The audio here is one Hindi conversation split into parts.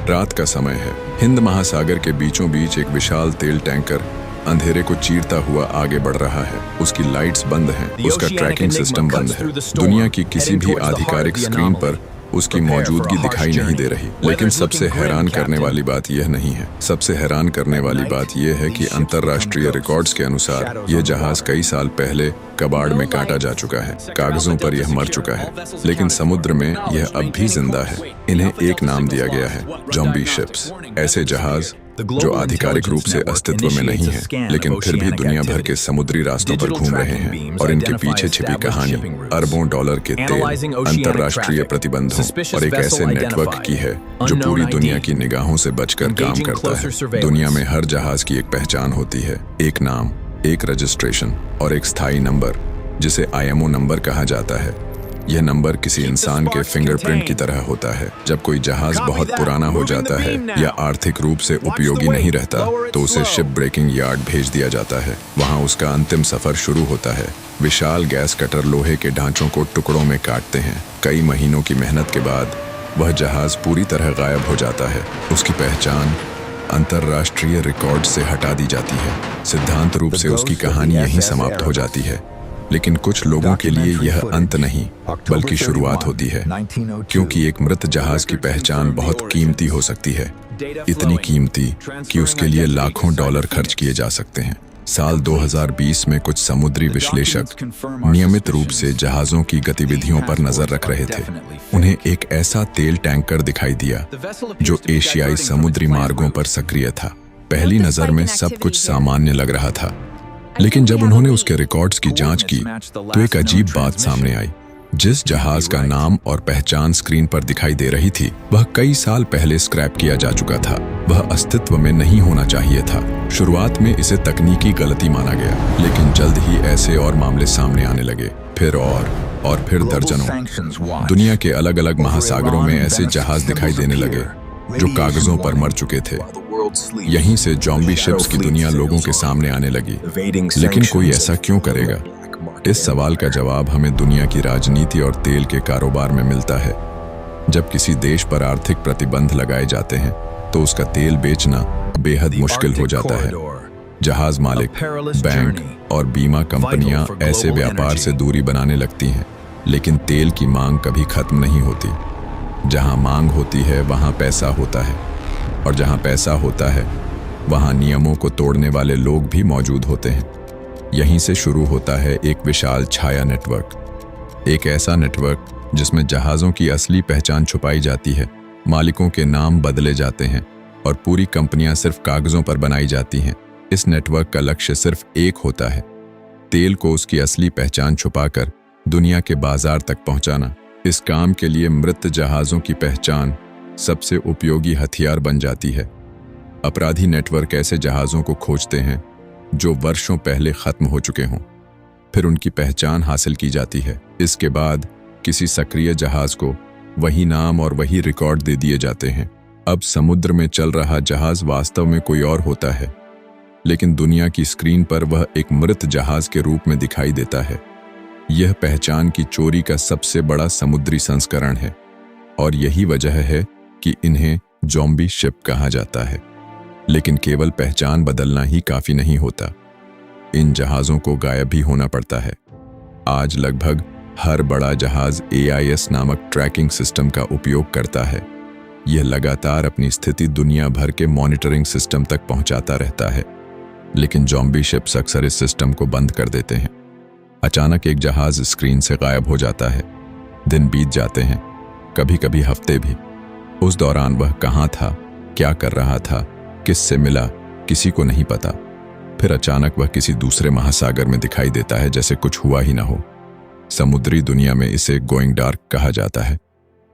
रात का समय है। हिंद महासागर के बीचों बीच एक विशाल तेल टैंकर अंधेरे को चीरता हुआ आगे बढ़ रहा है। उसकी लाइट्स बंद हैं, उसका ट्रैकिंग सिस्टम बंद है। दुनिया की किसी भी आधिकारिक स्क्रीन पर उसकी मौजूदगी दिखाई नहीं दे रही। लेकिन सबसे हैरान करने वाली बात यह नहीं है। सबसे हैरान करने वाली बात यह है कि अंतर्राष्ट्रीय रिकॉर्ड्स के अनुसार यह जहाज कई साल पहले कबाड़ में काटा जा चुका है। कागजों पर यह मर चुका है, लेकिन समुद्र में यह अब भी जिंदा है। इन्हें एक नाम दिया गया है, ज़ॉम्बी शिप्स। ऐसे जहाज जो आधिकारिक रूप से अस्तित्व में नहीं है, लेकिन फिर भी दुनिया भर के समुद्री रास्तों पर घूम रहे हैं, और इनके पीछे छिपी कहानी अरबों डॉलर के तेल, अंतर्राष्ट्रीय प्रतिबंधों और एक ऐसे नेटवर्क की है जो पूरी दुनिया की निगाहों से बचकर काम करता है। दुनिया में हर जहाज की एक पहचान होती है, एक नाम, एक रजिस्ट्रेशन और एक स्थायी नंबर, जिसे IMO नंबर कहा जाता है। यह नंबर किसी इंसान के फिंगरप्रिंट की तरह होता है। जब कोई जहाज बहुत पुराना हो जाता है या आर्थिक रूप से उपयोगी नहीं रहता, तो उसे शिप ब्रेकिंग यार्ड भेज दिया जाता है। वहां उसका अंतिम सफर शुरू होता है। विशाल गैस कटर लोहे के ढांचों को टुकड़ों में काटते हैं। कई महीनों की मेहनत के बाद वह जहाज पूरी तरह गायब हो जाता है। उसकी पहचान अंतर्राष्ट्रीय रिकॉर्ड से हटा दी जाती है। सिद्धांत रूप से उसकी कहानी यहीं समाप्त हो जाती है, लेकिन कुछ लोगों के लिए यह अंत नहीं बल्कि शुरुआत होती है, क्योंकि एक मृत जहाज की पहचान बहुत कीमती हो सकती है। इतनी कीमती कि उसके लिए लाखों डॉलर खर्च किए जा सकते हैं। साल 2020 में कुछ समुद्री विश्लेषक नियमित रूप से जहाजों की गतिविधियों पर नजर रख रहे थे। उन्हें एक ऐसा तेल टैंकर दिखाई दिया जो एशियाई समुद्री मार्गों पर सक्रिय था। पहली नजर में सब कुछ सामान्य लग रहा था, लेकिन जब उन्होंने उसके रिकॉर्ड्स की जांच की तो एक अजीब बात सामने आई। जिस जहाज का नाम और पहचान स्क्रीन पर दिखाई दे रही थी, वह कई साल पहले स्क्रैप किया जा चुका था। वह अस्तित्व में नहीं होना चाहिए था। शुरुआत में इसे तकनीकी गलती माना गया, लेकिन जल्द ही ऐसे और मामले सामने आने लगे। फिर और फिर दर्जनों दुनिया के अलग अलग महासागरों में ऐसे जहाज दिखाई देने लगे जो कागजों पर मर चुके थे। यहीं से ज़ॉम्बी शिप्स की दुनिया लोगों के सामने आने लगी। लेकिन कोई ऐसा क्यों करेगा? इस सवाल का जवाब हमें दुनिया की राजनीति और तेल के कारोबार में मिलता है। जब किसी देश पर आर्थिक प्रतिबंध लगाए जाते हैं तो उसका तेल बेचना बेहद मुश्किल हो जाता है। जहाज मालिक, बैंक और बीमा कंपनियां ऐसे व्यापार से दूरी बनाने लगती हैं, लेकिन तेल की मांग कभी खत्म नहीं होती। जहां मांग होती है वहां पैसा होता है, और जहां पैसा होता है वहां नियमों को तोड़ने वाले लोग भी मौजूद होते हैं। यहीं से शुरू होता है एक विशाल छाया नेटवर्क। एक ऐसा नेटवर्क जिसमें जहाज़ों की असली पहचान छुपाई जाती है, मालिकों के नाम बदले जाते हैं और पूरी कंपनियां सिर्फ कागजों पर बनाई जाती हैं। इस नेटवर्क का लक्ष्य सिर्फ एक होता है, तेल को उसकी असली पहचान छुपाकर दुनिया के बाजार तक पहुंचाना। इस काम के लिए मृत जहाज़ों की पहचान सबसे उपयोगी हथियार बन जाती है। अपराधी नेटवर्क ऐसे जहाज़ों को खोजते हैं जो वर्षों पहले खत्म हो चुके हों, फिर उनकी पहचान हासिल की जाती है। इसके बाद किसी सक्रिय जहाज को वही नाम और वही रिकॉर्ड दे दिए जाते हैं। अब समुद्र में चल रहा जहाज वास्तव में कोई और होता है, लेकिन दुनिया की स्क्रीन पर वह एक मृत जहाज के रूप में दिखाई देता है। यह पहचान की चोरी का सबसे बड़ा समुद्री संस्करण है, और यही वजह है कि इन्हें ज़ॉम्बी शिप कहा जाता है। लेकिन केवल पहचान बदलना ही काफी नहीं होता, इन जहाज़ों को गायब भी होना पड़ता है। आज लगभग हर बड़ा जहाज AIS नामक ट्रैकिंग सिस्टम का उपयोग करता है। यह लगातार अपनी स्थिति दुनिया भर के मॉनिटरिंग सिस्टम तक पहुंचाता रहता है, लेकिन ज़ॉम्बी शिप्स अक्सर इस सिस्टम को बंद कर देते हैं। अचानक एक जहाज स्क्रीन से गायब हो जाता है। दिन बीत जाते हैं, कभी कभी हफ्ते भी। उस दौरान वह कहाँ था, क्या कर रहा था, किससे मिला, किसी को नहीं पता। फिर अचानक वह किसी दूसरे महासागर में दिखाई देता है, जैसे कुछ हुआ ही ना हो। समुद्री दुनिया में इसे गोइंग डार्क कहा जाता है,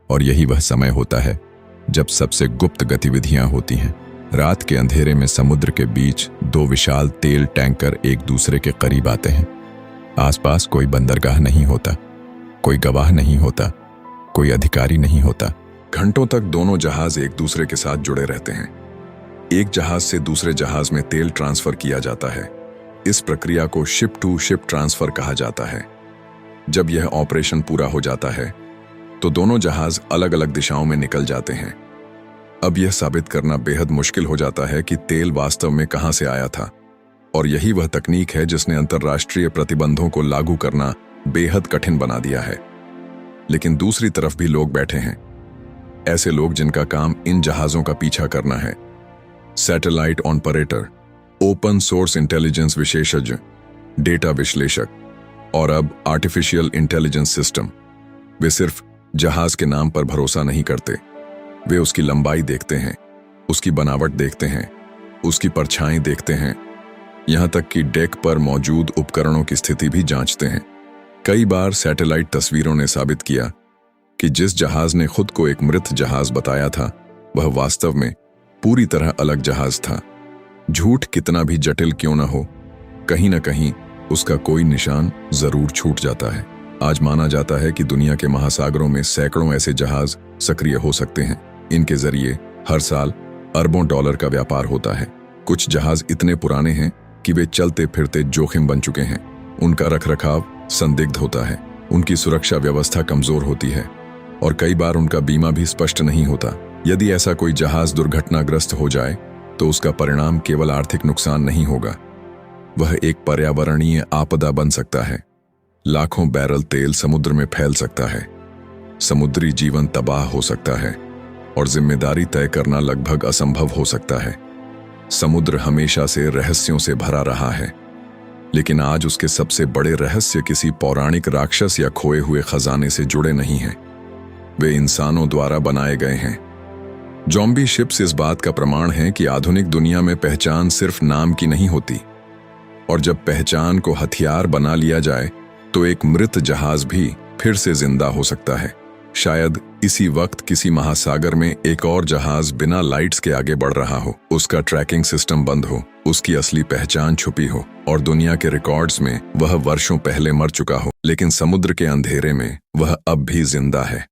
और यही वह समय होता है जब सबसे गुप्त गतिविधियां होती हैं। रात के अंधेरे में समुद्र के बीच दो विशाल तेल टैंकर एक दूसरे के करीब आते हैं। आसपास कोई बंदरगाह नहीं होता, कोई गवाह नहीं होता, कोई अधिकारी नहीं होता। घंटों तक दोनों जहाज एक दूसरे के साथ जुड़े रहते हैं। एक जहाज से दूसरे जहाज में तेल ट्रांसफर किया जाता है। इस प्रक्रिया को शिप टू शिप ट्रांसफर कहा जाता है। जब यह ऑपरेशन पूरा हो जाता है तो दोनों जहाज अलग अलग दिशाओं में निकल जाते हैं। अब यह साबित करना बेहद मुश्किल हो जाता है कि तेल वास्तव में कहां से आया था, और यही वह तकनीक है जिसने अंतर्राष्ट्रीय प्रतिबंधों को लागू करना बेहद कठिन बना दिया है। लेकिन दूसरी तरफ भी लोग बैठे हैं, ऐसे लोग जिनका काम इन जहाजों का पीछा करना है। Satellite operator, open source intelligence विशेषज्ञ, डेटा विश्लेषक और अब आर्टिफिशियल इंटेलिजेंस सिस्टम। वे सिर्फ जहाज के नाम पर भरोसा नहीं करते, वे उसकी लंबाई देखते हैं, उसकी बनावट देखते हैं, उसकी परछाई देखते हैं, यहां तक कि डेक पर मौजूद उपकरणों की स्थिति भी जांचते हैं। कई बार सैटेलाइट तस्वीरों ने साबित किया कि जिस जहाज ने खुद को एक मृत जहाज बताया था, वह वास्तव में पूरी तरह अलग जहाज था। झूठ कितना भी जटिल क्यों न हो, कहीं न कहीं उसका कोई निशान जरूर छूट जाता है। आज माना जाता है कि दुनिया के महासागरों में सैकड़ों ऐसे जहाज सक्रिय हो सकते हैं। इनके जरिए हर साल अरबों डॉलर का व्यापार होता है। कुछ जहाज इतने पुराने हैं कि वे चलते फिरते जोखिम बन चुके हैं। उनका रखरखाव संदिग्ध होता है, उनकी सुरक्षा व्यवस्था कमजोर होती है और कई बार उनका बीमा भी स्पष्ट नहीं होता। यदि ऐसा कोई जहाज दुर्घटनाग्रस्त हो जाए तो उसका परिणाम केवल आर्थिक नुकसान नहीं होगा, वह एक पर्यावरणीय आपदा बन सकता है। लाखों बैरल तेल समुद्र में फैल सकता है, समुद्री जीवन तबाह हो सकता है और जिम्मेदारी तय करना लगभग असंभव हो सकता है। समुद्र हमेशा से रहस्यों से भरा रहा है, लेकिन आज उसके सबसे बड़े रहस्य किसी पौराणिक राक्षस या खोए हुए खजाने से जुड़े नहीं हैं, वे इंसानों द्वारा बनाए गए हैं। ज़ॉम्बी शिप्स इस बात का प्रमाण है कि आधुनिक दुनिया में पहचान सिर्फ नाम की नहीं होती, और जब पहचान को हथियार बना लिया जाए तो एक मृत जहाज भी फिर से जिंदा हो सकता है। शायद इसी वक्त किसी महासागर में एक और जहाज बिना लाइट्स के आगे बढ़ रहा हो, उसका ट्रैकिंग सिस्टम बंद हो, उसकी असली पहचान छुपी हो और दुनिया के रिकॉर्ड्स में वह वर्षों पहले मर चुका हो, लेकिन समुद्र के अंधेरे में वह अब भी जिंदा है।